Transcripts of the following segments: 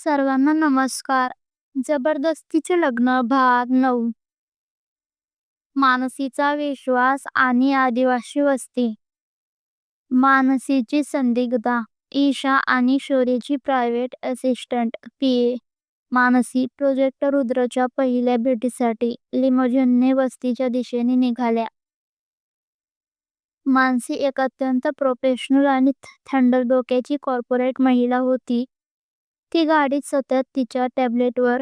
सर्वांना नमस्कार. जबरदस्तीचे लग्न भाग 9. मानसीचा विश्वास आणि आदिवासी वस्ती. मानसीची संदिग्धता. ईशा आणि शौर्यची private assistant PA. Mansi project रुद्रच्या पहिल्या भेटीसाठी लिमोजिनने वस्तीच्या दिशेने निघाल्या. मानसी एक अत्यंत प्रोफेशनल आणि थंड डोक्याची कॉर्पोरेट महिला होती. ती गाडीत सतत तिच्या टॅब्लेटवर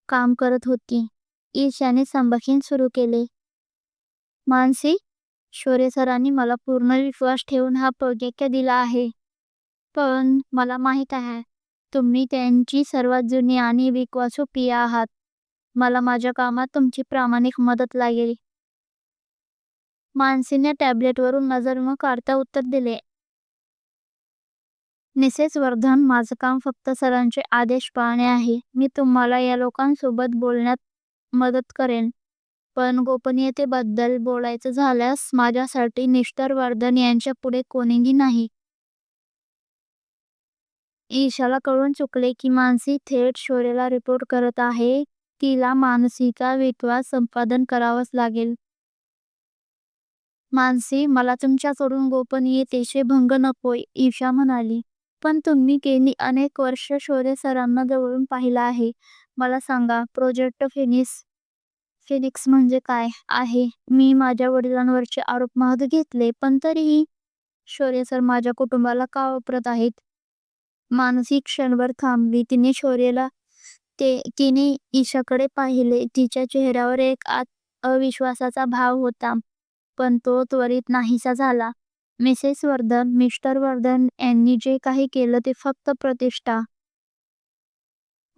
काम करत होती. ईशाने संभाषण सुरू केले. मानसी, शौर्य सरांनी मला पूर्ण विश्वास ठेवून हा प्रोजेक्ट दिला आहे. पण मला माहीत आहे, तुम्ही त्यांची सर्वात जुनी आणि विश्वासू पिया आहात. मला माझ्या कामात तुमची प्रामाणिक मदत लागेल. मानसीने टॅब्लेटवरून नजर न काढता उत्तर दिले. मिसेस वर्धन, माझं काम फक्त सरांचे आदेश पाळणे आहे. मी तुम्हाला या लोकांसोबत बोलण्यात मदत करेन. पण गोपनीयतेबद्दल बोलायचं झाल्यास माझ्यासाठी मिस्टर वर्धन यांच्या पुढे कोणीही नाही. ईशाला कळून चुकले की मानसी थेट शौर्यला रिपोर्ट करत आहे. तिला मानसीचा विश्वास संपादन करावाच लागेल. मानसी, मला तुमच्याकडून गोपनीयतेचे भंग नकोय, ईशा म्हणाली. पण तुम्ही गेली अनेक वर्ष शौर्य सरांना जवळून पाहिलं आहे. मला सांगा, प्रोजेक्ट फिनिक्स म्हणजे काय आहे? मी माझ्या वडिलांवरचे आरोप मागे घेतले, पण तरीही शौर्य सर माझ्या कुटुंबाला का वापरत आहेत? मानसी क्षणभर थांबली. तिने ईशाकडे पाहिले. तिच्या चेहऱ्यावर एक अविश्वासाचा भाव होता, पण तो त्वरित नाहीसा झाला. मिसेस वर्धन, मिस्टर वर्धन यांनी जे काही केलं ते फक्त प्रतिष्ठा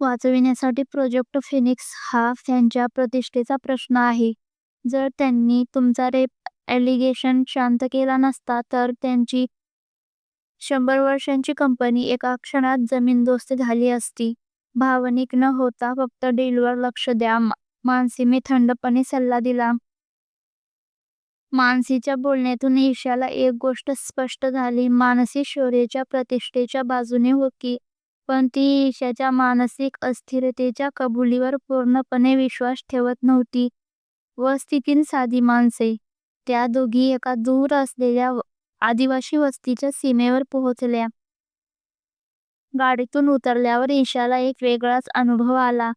वाचविण्यासाठी. प्रोजेक्ट फिनिक्स हा त्यांच्या प्रतिष्ठेचा प्रश्न आहे. जर त्यांनी तुमचा रेप ॲलिगेशन शांत केला नसता तर त्यांची 100 वर्षांची कंपनी एका क्षणात जमीनदोस्त झाली असती. भावनिक न होता फक्त डीलवर लक्ष द्या, मानसीने थंडपणे सल्ला दिला. मानसीच्या बोलण्यातून ईशाला एक गोष्ट स्पष्ट झाली. मानसी शौर्याच्या प्रतिष्ठेच्या बाजूने होती, पण ती ईशाच्या मानसिक अस्थिरतेच्या कबुलीवर पूर्णपणे विश्वास ठेवत नव्हती. वस्तीतील साधी माणसे. त्या दोघी एका दूर असलेल्या आदिवासी वस्तीच्या सीमेवर पोहोचल्या. गाडीतून उतरल्यावर ईशाला एक वेगळाच अनुभव आला.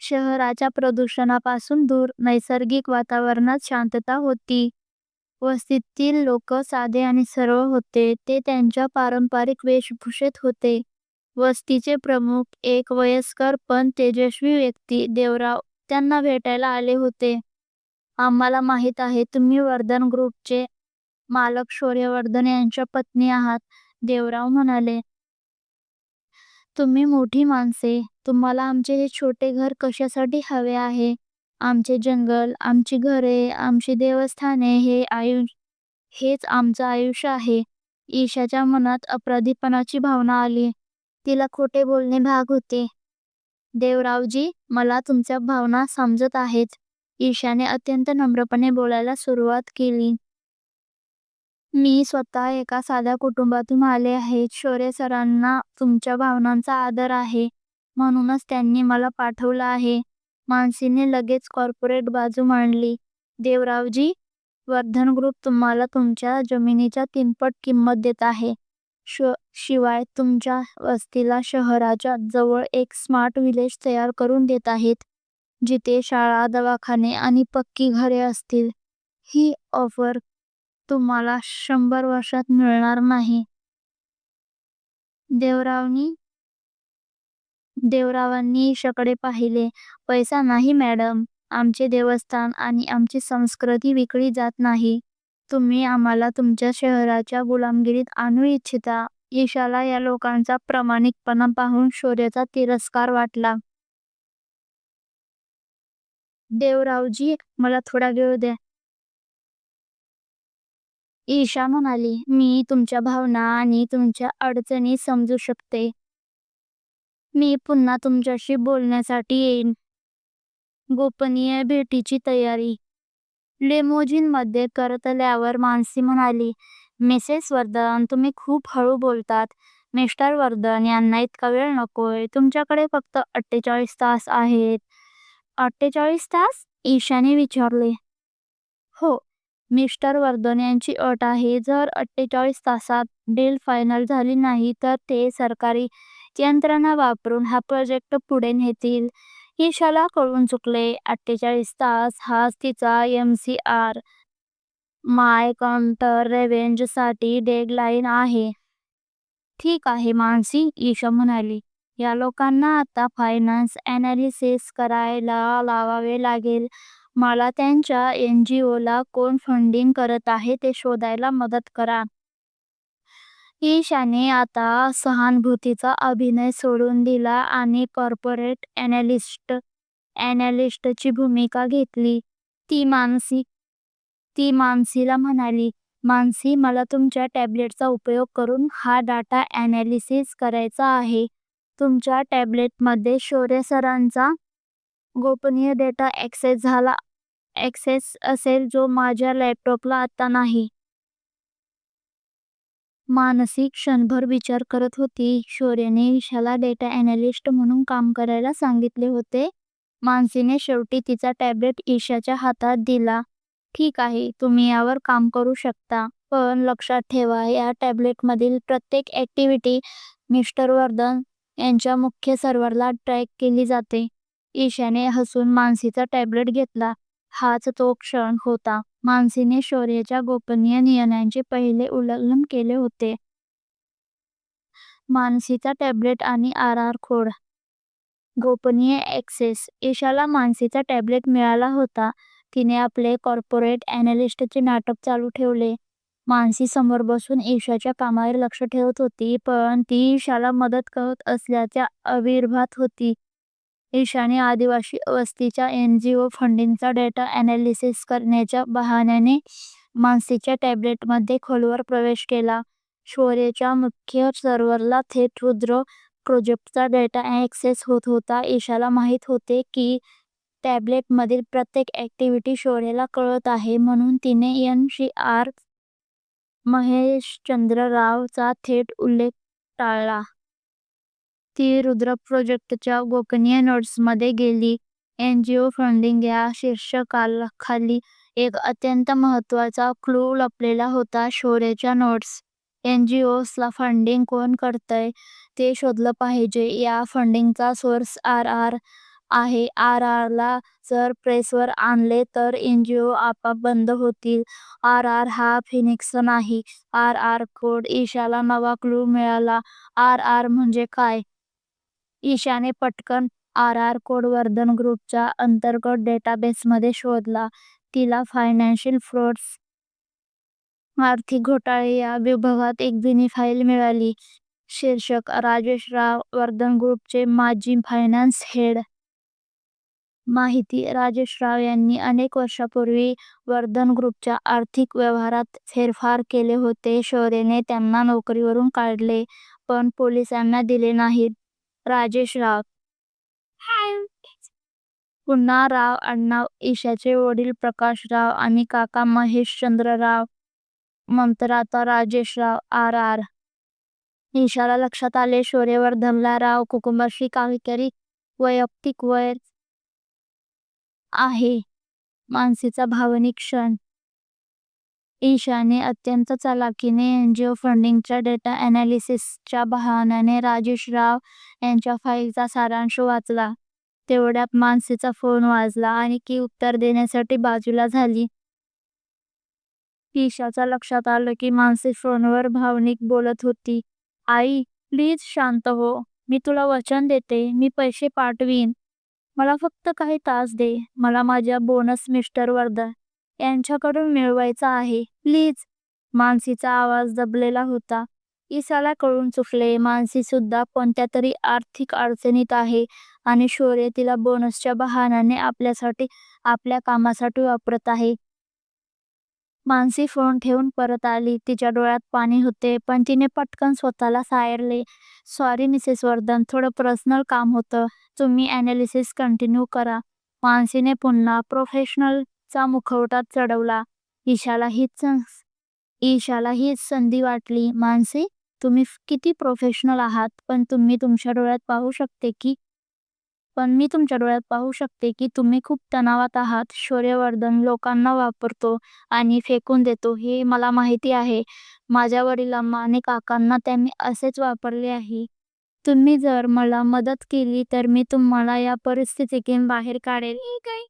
शहराच्या प्रदूषणापासून दूर नैसर्गिक वातावरणात शांतता होती. वस्तीतील लोक साधे आणि सरळ होते. ते त्यांच्या पारंपरिक वेशभूषेत होते. वस्तीचे प्रमुख, एक वयस्कर पण तेजस्वी व्यक्ती, देवराव, त्यांना भेटायला आले होते. आम्हाला माहीत आहे तुम्ही वर्धन ग्रुपचे मालक शौर्य वर्धन यांच्या पत्नी आहात, देवराव म्हणाले. तुम्ही मोठी माणसे, तुम्हाला आमचे हे छोटे घर कशासाठी हवे आहे? आमचे जंगल, आमची घरे, आमची देवस्थाने, हेच आमचं आयुष्य आहे. ईशाच्या मनात अपराधीपणाची भावना आली. तिला खोटे बोलणे भाग होते. देवरावजी, मला तुमच्या भावना समजत आहेत. ईशाने अत्यंत नम्रपणे बोलायला सुरुवात केली. मी स्वतः एका साध्या कुटुंबातून आले आहे. शौर्य सरांना तुमच्या भावनांचा आदर आहे, म्हणूनच त्यांनी मला पाठवलं आहे. मानसीने लगेच कॉर्पोरेट बाजू मांडली. देवरावजी, वर्धन ग्रुप तुम्हाला तुमच्या जमिनीच्या 3 पट किंमत देत आहे. शिवाय तुमच्या वस्तीला शहराच्या जवळ एक स्मार्ट विलेज तयार करून देत आहेत, जिथे शाळा, दवाखाने आणि पक्की घरे असतील. ही ऑफर तुम्हाला 100 वर्षात मिळणार नाही. देवरावांनी ईशाकडे पाहिले. पैसा नाही मॅडम, आमचे देवस्थान आणि आमची संस्कृती विकली जात नाही. तुम्ही आम्हाला तुमच्या शहराच्या गुलामगिरीत आणू इच्छिता. ईशाला या लोकांचा प्रामाणिकपणा पाहून शौर्याचा तिरस्कार वाटला. देवरावजी, मला थोडा वेळ द्या, ईशा म्हणाली. मी तुमच्या भावना आणि तुमच्या अडचणी समजू शकते. मी पुन्हा तुमच्याशी बोलण्यासाठी येईन. गोपनीय भेटीची तयारी. लिमोजिनमध्ये परतल्यावर मानसी म्हणाली, मिसेस वर्धन, तुम्ही खूप हळू बोलतात. मिस्टर वर्धन यांना इतका वेळ नकोय. तुमच्याकडे फक्त 48 तास आहेत. 48 तास? ईशाने विचारले. हो. मिस्टर वर्धन यांची अट आहे, जर 48 तासात डील फायनल झाली नाही तर ते सरकारी यंत्रणा वापरून हा प्रोजेक्ट पुढे नेतील. ईशाला कळून चुकले. 48 तास हाच तिचा MCR माय काउंटर रेव्हेंजसाठी डेडलाईन आहे. ठीक आहे मानसी, ईशा म्हणाली. या लोकांना आता फायनान्स ॲनालिसिस करायला लावावे लागेल. मला त्यांच्या NGOला कोण फंडिंग करत आहे ते शोधायला मदत करा. ईशाने आता सहानुभूतीचा अभिनय सोडून दिला आणि कॉर्पोरेट ॲनालिस्टची भूमिका घेतली. ती मानसीला म्हणाली, मानसी, मला तुमच्या टॅब्लेटचा उपयोग करून हा डाटा ॲनालिसिस करायचा आहे. तुमच्या टॅब्लेटमध्ये शौर्य सरांचा गोपनीय डेटा ॲक्सेस असेल जो माझ्या लॅपटॉपला आता नाही. मानसी क्षणभर विचार करत होती. शौर्यने ईशाला डेटा ॲनालिस्ट म्हणून काम करायला सांगितले होते. मानसीने शेवटी तिचा टॅब्लेट ईशाच्या हातात दिला. ठीक आहे, तुम्ही यावर काम करू शकता. पण लक्षात ठेवा, या टॅब्लेटमधील प्रत्येक ॲक्टिव्हिटी मिस्टर वर्धन यांच्या मुख्य सर्व्हरला ट्रॅक केली जाते. ईशाने हसून मानसीचा टॅब्लेट घेतला. हाच तो क्षण होता. मानसीने शौर्याच्या गोपनीय नियमांचे पहिले उल्लंघन केले होते. मानसीचा टॅब्लेट आणि RR कोड. गोपनीय ॲक्सेस. ईशाला मानसीचा टॅब्लेट मिळाला होता. तिने आपले कॉर्पोरेट ॲनालिस्टचे नाटक चालू ठेवले. मानसी समोर बसून ईशाच्या कामावर लक्ष ठेवत होती, पण ती ईशाला मदत करत असल्याच्या अविर्भात होती. ईशाने आदिवासी वस्तीच्या NGO फंडिंगचा डेटा ॲनालिसिस करण्याच्या बहाण्याने मानसीच्या टॅब्लेटमध्ये खोलवर प्रवेश केला. शौर्याच्या मुख्य सर्व्हरला थेट रुद्र प्रोजेक्टचा डेटा ॲक्सेस होत होता. ईशाला माहीत होते की टॅब्लेटमधील प्रत्येक ॲक्टिव्हिटी शौर्याला कळत आहे, म्हणून तिने NCR महेशचंद्र रावचा थेट उल्लेख टाळला. ती रुद्र प्रोजेक्टच्या गोपनीय नोट्समध्ये गेली. NGO फंडिंग या शीर्षकाखाली एक अत्यंत महत्त्वाचा क्लू लपलेला होता. शौर्याच्या नोट्स. NGOsला फंडिंग कोण करतंय ते शोधलं पाहिजे. या फंडिंगचा सोर्स RR आहे. RRला जर प्रेसवर आणले तर NGO आपोआप बंद होतील. RR हा फिनिक्स नाही. RR code. ईशाला नवा क्लू मिळाला. RR म्हणजे काय? ईशाने पटकन RR कोड वर्धन ग्रुपच्या अंतर्गत डेटाबेसमध्ये शोधला. तिला फायनान्शियल फ्रॉड्स, आर्थिक घोटाळे या विभागात एक जुनी फाईल मिळाली. शीर्षक राजेश राव, वर्धन ग्रुपचे माजी फायनान्स हेड. माहिती. राजेश राव यांनी अनेक वर्षांपूर्वी वर्धन ग्रुपच्या आर्थिक व्यवहारात फेरफार केले होते. शौर्यने त्यांना नोकरीवरून काढले, पण पोलिसांना दिले नाहीत. राजेश राव. पुन्हा राव आडनाव. ईशाचे वडील प्रकाश राव आणि काका महेशचंद्र राव. नंतर आता राजेश राव. RR. ईशाला लक्षात आले, शौर्यवर्धनला राव कुटुंबाशी काहीतरी वैयक्तिक वैर आहे. मानसीचा भावनिक क्षण. ईशाने अत्यंत चलाखीने NGO फंडिंगच्या डेटा ॲनालिसिसच्या बहाण्याने राजेश राव यांच्या फाईलचा सारांश वाचला. तेवढ्यात मानसीचा फोन वाजला आणि ती उत्तर देण्यासाठी बाजूला झाली. ईशाच्या लक्षात आलं की मानसी फोनवर भावनिक बोलत होती. आई, प्लीज शांत हो. मी तुला वचन देते, मी पैसे पाठवीन. मला फक्त काही तास दे. मला माझ्या बोनस मिस्टर वर्धन यांच्याकडून मिळवायचा आहे. प्लीज. मानसीचा आवाज दबलेला होता. ईशाला कळून चुकले, मानसी सुद्धा कोणत्या तरी आर्थिक अडचणीत आहे आणि शौर्य तिला बोनसच्या बहाण्याने आपल्या कामासाठी वापरत आहे. मानसी फोन ठेवून परत आली. तिच्या डोळ्यात पाणी होते, पण तिने पटकन स्वतःला सावरले. सॉरी मिसेस वर्धन, थोडं पर्सनल काम होतं. तुम्ही ॲनालिसिस कंटिन्यू करा. मानसीने पुन्हा प्रोफेशनलचा मुखवटा चढवला. ईशाला हीच संधी वाटली. मानसी, तुम्ही किती प्रोफेशनल आहात, पण मी तुमच्या डोळ्यात पाहू शकते, की तुम्ही खूप तणावात आहात. शौर्यवर्धन लोकांना वापरतो आणि फेकून देतो, हे मला माहिती आहे. माझ्या वडिलांना आणि काकांना त्यांनी असेच वापरले आहे. तुम्ही जर मला मदत केली, तर मी तुम्हाला या परिस्थितीतून बाहेर काढेल. ठीक आहे.